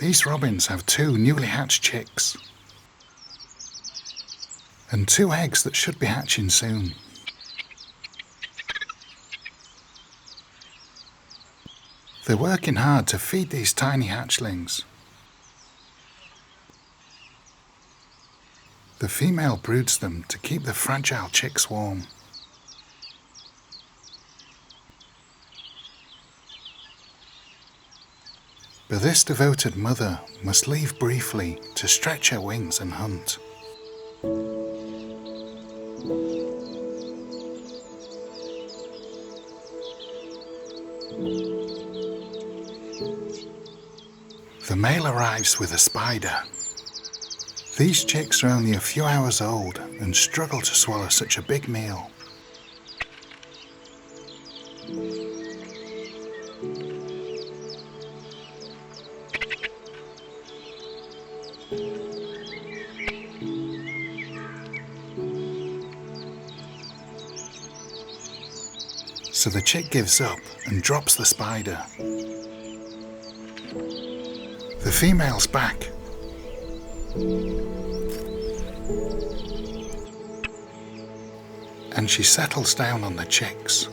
These robins have 2 newly hatched chicks and 2 eggs that should be hatching soon. They're working hard to feed these tiny hatchlings. The female broods them to keep the fragile chicks warm. But this devoted mother must leave briefly to stretch her wings and hunt. The male arrives with a spider. These chicks are only a few hours old and struggle to swallow such a big meal. So the chick gives up and drops the spider. The female's back. And she settles down on the chicks.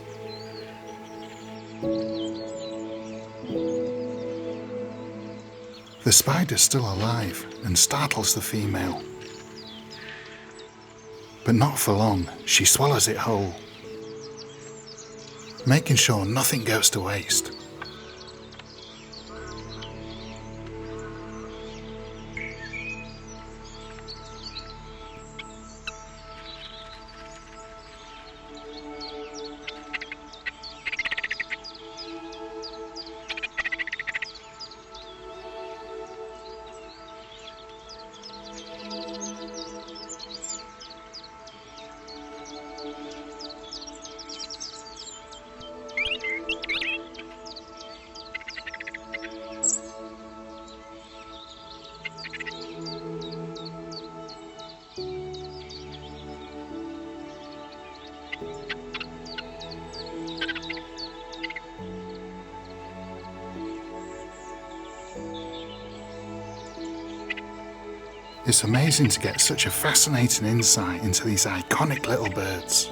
The spider's still alive and startles the female. But not for long, she swallows it whole, making sure nothing goes to waste. It's amazing to get such a fascinating insight into these iconic little birds.